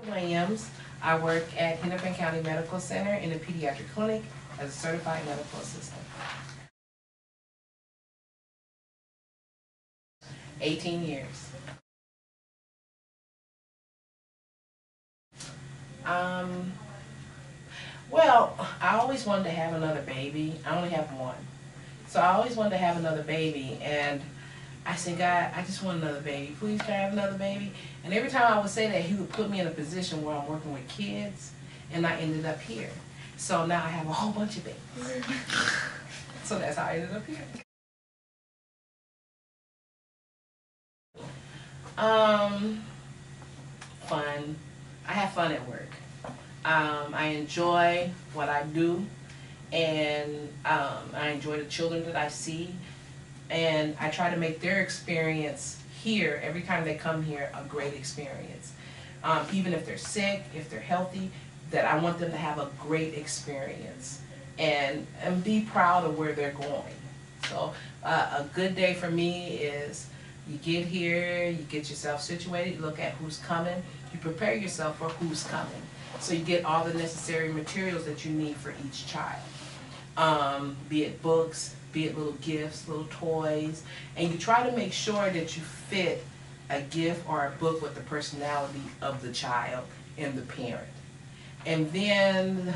Williams. I work at Hennepin County Medical Center in the pediatric clinic as a certified medical assistant. 18 years. Um, well, I always wanted to have another baby. I only have one. So I always wanted to have another baby, and I said, God, I just want another baby. Please, can I have another baby? And every time I would say that, he would put me in a position where I'm working with kids, and I ended up here. So now I have a whole bunch of babies. So that's how I ended up here. Fun. I have fun at work. I enjoy what I do, and I enjoy the children that I see, and I try to make their experience here, every time they come here, a great experience. Even if they're sick, if they're healthy, that I want them to have a great experience and be proud of where they're going. So a good day for me is you get here, you get yourself situated, you look at who's coming, you prepare yourself for who's coming. So you get all the necessary materials that you need for each child. Be it books, be it little gifts, little toys, and you try to make sure that you fit a gift or a book with the personality of the child and the parent. And then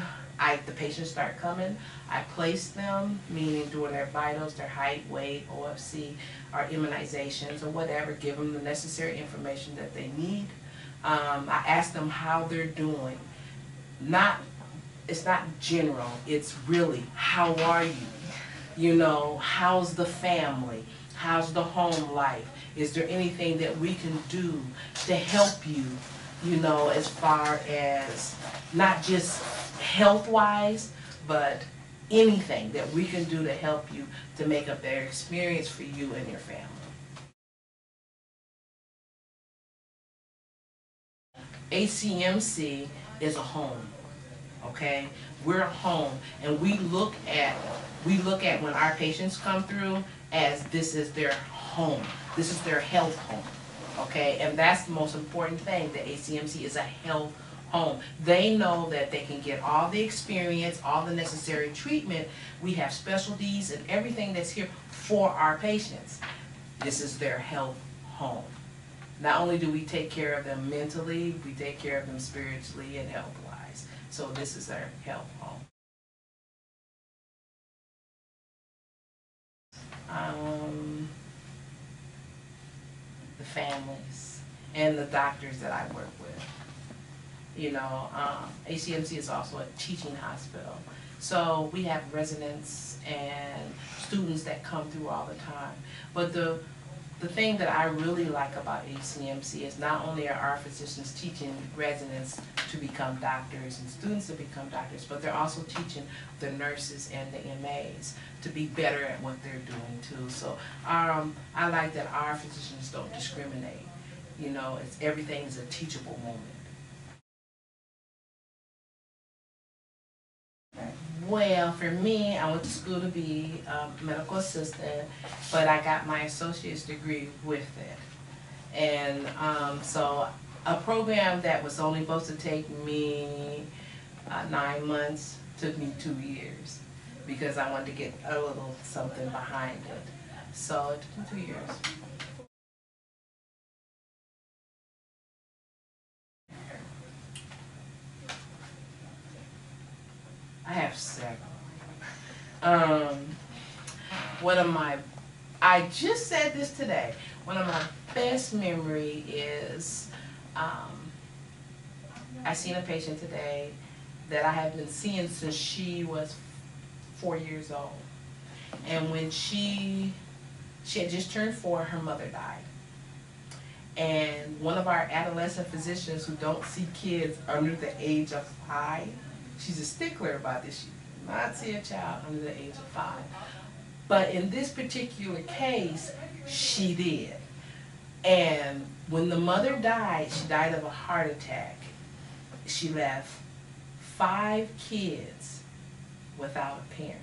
the patients start coming, I place them, meaning doing their vitals, their height, weight, OFC, or immunizations or whatever, give them the necessary information that they need. I ask them how they're doing. It's not general, it's really, how are you? You know, how's the family? How's the home life? Is there anything that we can do to help you, you know, as far as not just health-wise, but anything that we can do to help you to make a better experience for you and your family. ACMC is a home, okay? We're a home, and we look at when our patients come through as this is their home. This is their health home, okay? And that's the most important thing, that ACMC is a health home. They know that they can get all the experience, all the necessary treatment. We have specialties and everything that's here for our patients. This is their health home. Not only do we take care of them mentally, we take care of them spiritually and health-wise. So this is their health home. The families and the doctors that I work with. You know, ACMC is also a teaching hospital. So we have residents and students that come through all the time. But the thing that I really like about ACMC is not only are our physicians teaching residents to become doctors and students to become doctors, but they're also teaching the nurses and the MAs to be better at what they're doing too. So I like that our physicians don't discriminate. You know, everything is a teachable moment. Well, for me, I went to school to be a medical assistant, but I got my associate's degree with it. And so a program that was only supposed to take me 9 months took me 2 years because I wanted to get a little something behind it. So it took me 2 years. I have several. One of my, I just said this today, one of my best memory is, I seen a patient today that I have been seeing since she was 4 years old. And when she had just turned 4, her mother died. And one of our adolescent physicians who don't see kids under the age of 5, she's a stickler about this. She does not see a child under the age of 5. But in this particular case, she did. And when the mother died, she died of a heart attack. She left 5 kids without a parent.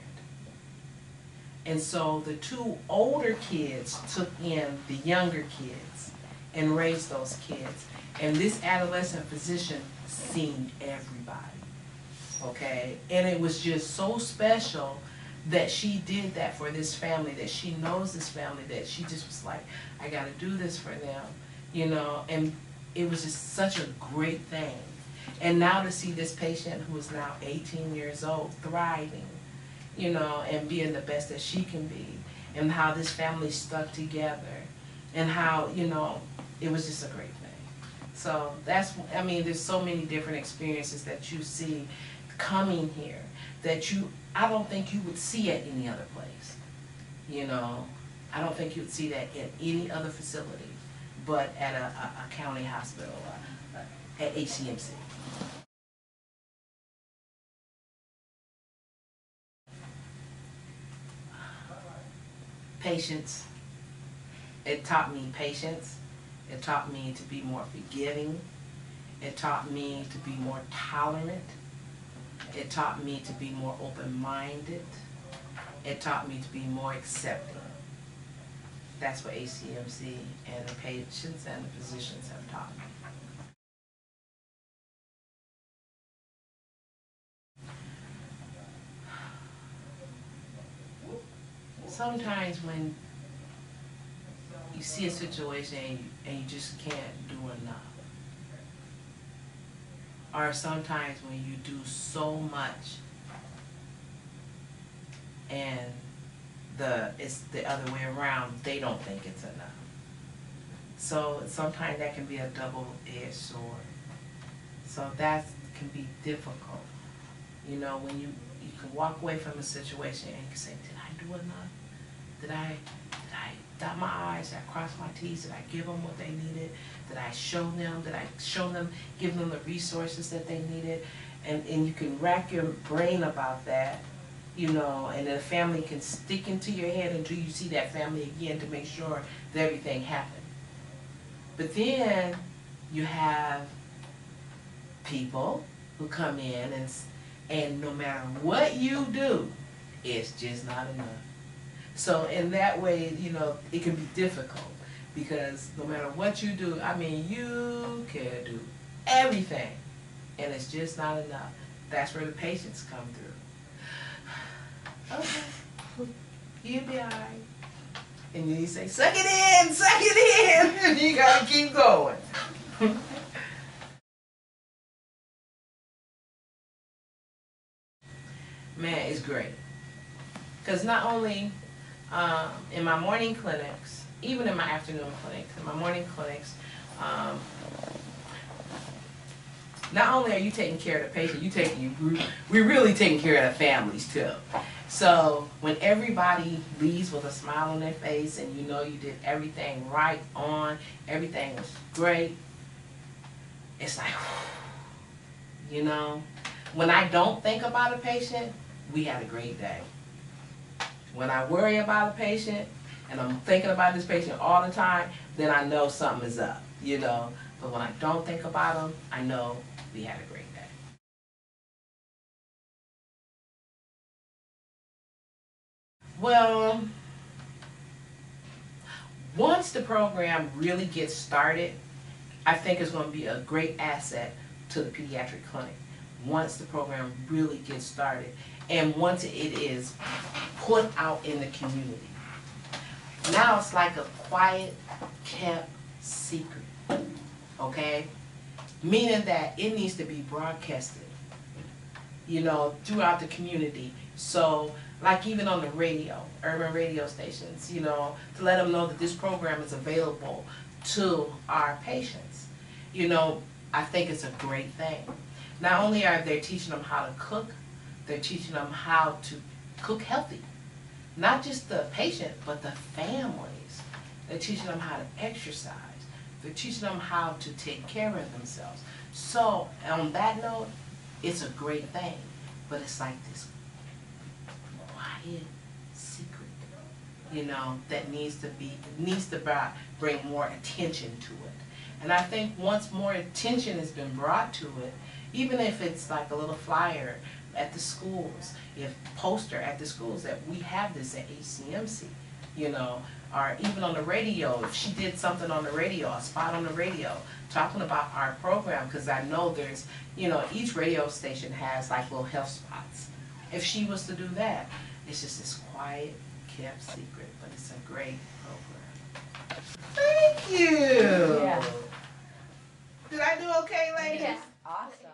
And so the 2 older kids took in the younger kids. and raise those kids. And this adolescent physician seen everybody, okay? And it was just so special that she did that for this family, that she knows this family, that she just was like, I gotta do this for them, you know, and it was just such a great thing. And now to see this patient who is now 18 years old thriving, you know, and being the best that she can be, and how this family stuck together, and how, you know, it was just a great thing. So that's, I mean, there's so many different experiences that you see coming here that I don't think you would see at any other place. You know, I don't think you would see that at any other facility, but at a county hospital, at HCMC. Patience. It taught me patience. It taught me to be more forgiving. It taught me to be more tolerant. It taught me to be more open-minded. It taught me to be more accepting. That's what ACMC and the patients and the physicians have taught me. Sometimes when you see a situation and you just can't do enough, or sometimes when you do so much and it's the other way around, they don't think it's enough. So sometimes that can be a double-edged sword. So that can be difficult. You know, when you can walk away from a situation and you can say, did I do enough? Did I dot my I's? Did I cross my T's? Did I give them what they needed? Did I show them? Did I show them, give them the resources that they needed? And you can rack your brain about that, you know, and the family can stick into your head until you see that family again to make sure that everything happened. But then you have people who come in and no matter what you do, it's just not enough. So in that way, you know, it can be difficult because no matter what you do, I mean, you can do everything and it's just not enough. That's where the patients come through. Okay, you'll be all right. And then you say, suck it in, and you gotta keep going. Man, it's great. Because not only in my morning clinics, even in my afternoon clinics, in my morning clinics, not only are you taking care of the patient, we're really taking care of the families too. So when everybody leaves with a smile on their face and you know you did everything right on, everything was great, it's like, you know, when I don't think about a patient, we had a great day. When I worry about a patient and I'm thinking about this patient all the time, then I know something is up, you know. But when I don't think about them, I know we had a great day. Well, once the program really gets started, I think it's going to be a great asset to the pediatric clinic. Once the program really gets started and once it is put out in the community. Now it's like a quiet, kept secret, okay? Meaning that it needs to be broadcasted, you know, throughout the community. So, like even on the radio, urban radio stations, you know, to let them know that this program is available to our patients. You know, I think it's a great thing. Not only are they teaching them how to cook, they're teaching them how to cook healthy. Not just the patient, but the families. They're teaching them how to exercise. They're teaching them how to take care of themselves. So, on that note, it's a great thing. But it's like this quiet secret, you know, that needs to bring more attention to it. And I think once more attention has been brought to it, even if it's like a little flyer at the schools, if poster at the schools that we have this at HCMC, you know, or even on the radio, if she did something on the radio, a spot on the radio, talking about our program, because I know there's, you know, each radio station has like little health spots. If she was to do that, it's just this quiet, kept secret, but it's a great program. Thank you. Yeah. Did I do okay, ladies? Yes. Awesome.